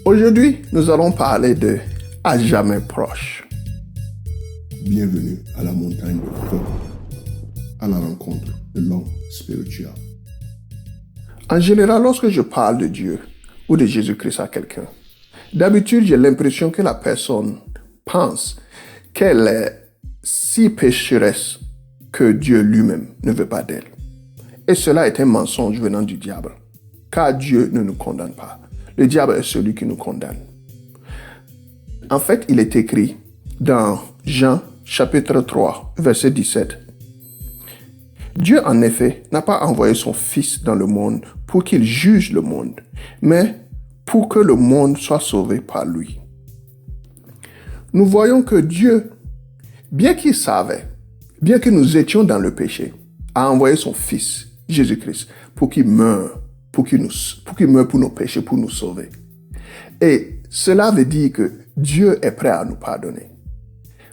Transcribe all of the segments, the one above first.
Aujourd'hui, nous allons parler de à jamais proche. Bienvenue à la montagne de feu, à la rencontre de l'homme spirituel. En général, lorsque je parle de Dieu ou de Jésus-Christ à quelqu'un, d'habitude, j'ai l'impression que la personne pense qu'elle est si pécheresse que Dieu lui-même ne veut pas d'elle. Et cela est un mensonge venant du diable, car Dieu ne nous condamne pas. Le diable est celui qui nous condamne. En fait, il est écrit dans Jean chapitre 3, verset 17. Dieu, en effet, n'a pas envoyé son Fils dans le monde pour qu'il juge le monde, mais pour que le monde soit sauvé par lui. Nous voyons que Dieu, bien qu'il savait, bien que nous étions dans le péché, a envoyé son Fils, Jésus-Christ, pour qu'il meure, pour qu'il meure pour nos péchés, pour nous sauver. Et cela veut dire que Dieu est prêt à nous pardonner.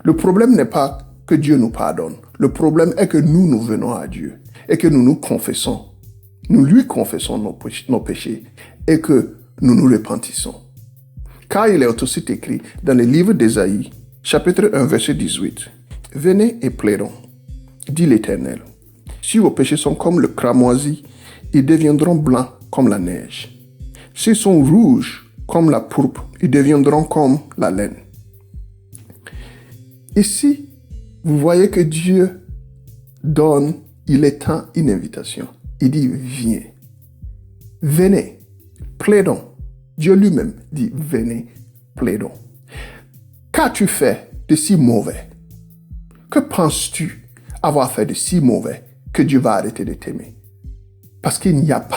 Le problème n'est pas que Dieu nous pardonne. Le problème est que nous venons à Dieu et que nous nous confessons. Nous lui confessons nos péchés et que nous nous repentissons. Car il est aussi écrit dans le livre d'Ésaïe, chapitre 1, verset 18. « Venez et plaidons, dit l'Éternel. Si vos péchés sont comme le cramoisi, ils deviendront blancs comme la neige. S'ils sont rouges comme la pourpre, ils deviendront comme la laine. » Ici, vous voyez que Dieu donne, il étend une invitation. Il dit, viens, venez, plaidons. Dieu lui-même dit, venez, plaidons. Qu'as-tu fait de si mauvais? Que penses-tu avoir fait de si mauvais que Dieu va arrêter de t'aimer? Parce qu'il n'y a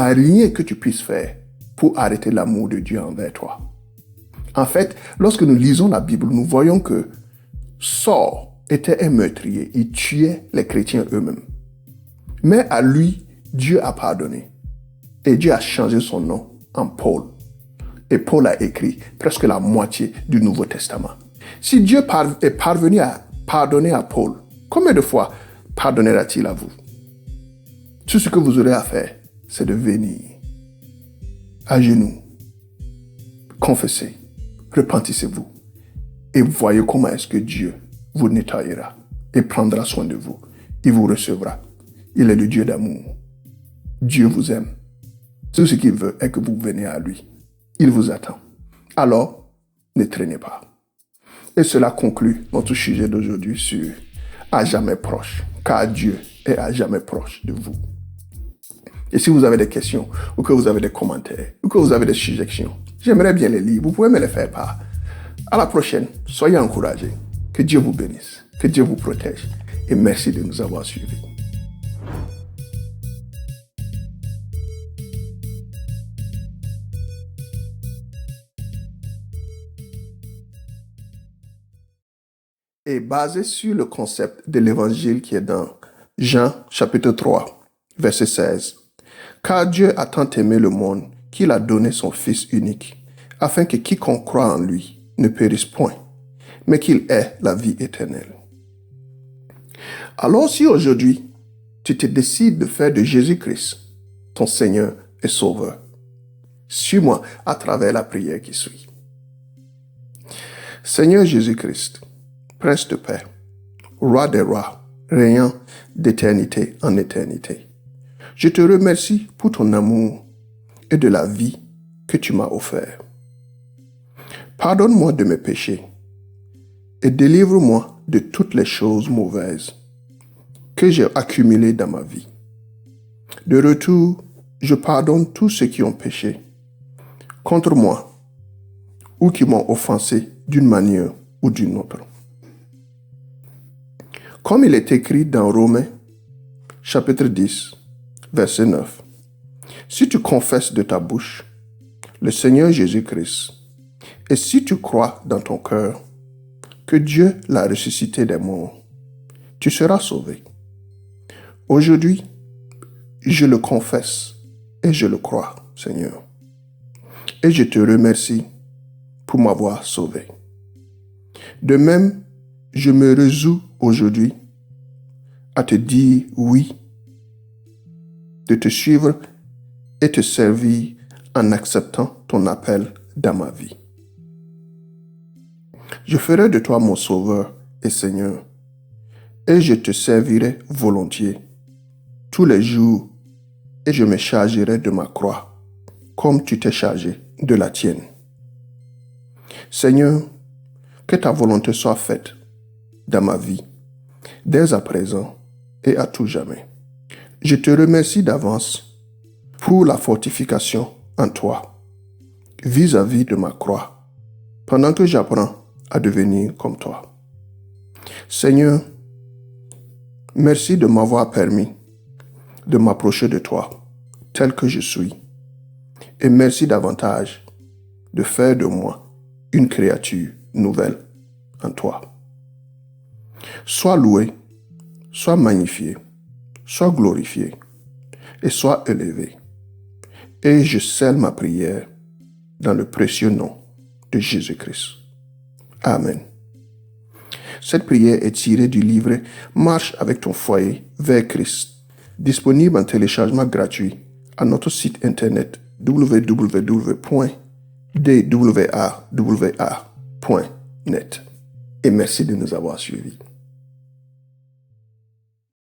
rien que tu puisses faire pour arrêter l'amour de Dieu envers toi. En fait, lorsque nous lisons la Bible, nous voyons que Saul était un meurtrier. Il tuait les chrétiens eux-mêmes. Mais à lui, Dieu a pardonné. Et Dieu a changé son nom en Paul. Et Paul a écrit presque la moitié du Nouveau Testament. Si Dieu est parvenu à pardonner à Paul, combien de fois pardonnera-t-il à vous? Tout ce que vous aurez à faire, c'est de venir à genoux, confesser, repentissez-vous et voyez comment est-ce que Dieu vous nettoyera et prendra soin de vous. Il vous recevra. Il est le Dieu d'amour. Dieu vous aime. Tout ce qu'il veut est que vous veniez à lui. Il vous attend. Alors, ne traînez pas. Et cela conclut notre sujet d'aujourd'hui sur à jamais proche, car Dieu est à jamais proche de vous. Et si vous avez des questions, ou que vous avez des commentaires, ou que vous avez des suggestions, j'aimerais bien les lire. Vous pouvez me les faire part. À la prochaine, soyez encouragés. Que Dieu vous bénisse, que Dieu vous protège. Et merci de nous avoir suivis. Et basé sur le concept de l'évangile qui est dans Jean chapitre 3, verset 16. Car Dieu a tant aimé le monde qu'il a donné son Fils unique, afin que quiconque croit en lui ne périsse point, mais qu'il ait la vie éternelle. Alors si aujourd'hui, tu te décides de faire de Jésus-Christ ton Seigneur et Sauveur, suis-moi à travers la prière qui suit. Seigneur Jésus-Christ, Prince de paix, Roi des rois, régnant d'éternité en éternité, je te remercie pour ton amour et de la vie que tu m'as offert. Pardonne-moi de mes péchés et délivre-moi de toutes les choses mauvaises que j'ai accumulées dans ma vie. De retour, je pardonne tous ceux qui ont péché contre moi ou qui m'ont offensé d'une manière ou d'une autre. Comme il est écrit dans Romains, chapitre 10, verset 9. Si tu confesses de ta bouche le Seigneur Jésus-Christ, et si tu crois dans ton cœur que Dieu l'a ressuscité des morts, tu seras sauvé. Aujourd'hui, je le confesse et je le crois, Seigneur. Et je te remercie pour m'avoir sauvé. De même, je me résous aujourd'hui à te dire oui, de te suivre et te servir en acceptant ton ton appel dans ma vie. Je ferai de toi mon Sauveur et Seigneur, et je te servirai volontiers tous les jours, et je me chargerai de ma croix, comme tu t'es chargé de la tienne. Seigneur, que ta volonté soit faite dans ma vie, dès à présent et à tout jamais. Je te remercie d'avance pour la fortification en toi, vis-à-vis de ma croix, pendant que j'apprends à devenir comme toi. Seigneur, merci de m'avoir permis de m'approcher de toi, tel que je suis, et merci davantage de faire de moi une créature nouvelle en toi. Sois loué, sois magnifié, sois glorifié et sois élevé. Et je scelle ma prière dans le précieux nom de Jésus-Christ. Amen. Cette prière est tirée du livre Marche avec ton foyer vers Christ, disponible en téléchargement gratuit à notre site internet www.dwawa.net. Et merci de nous avoir suivis.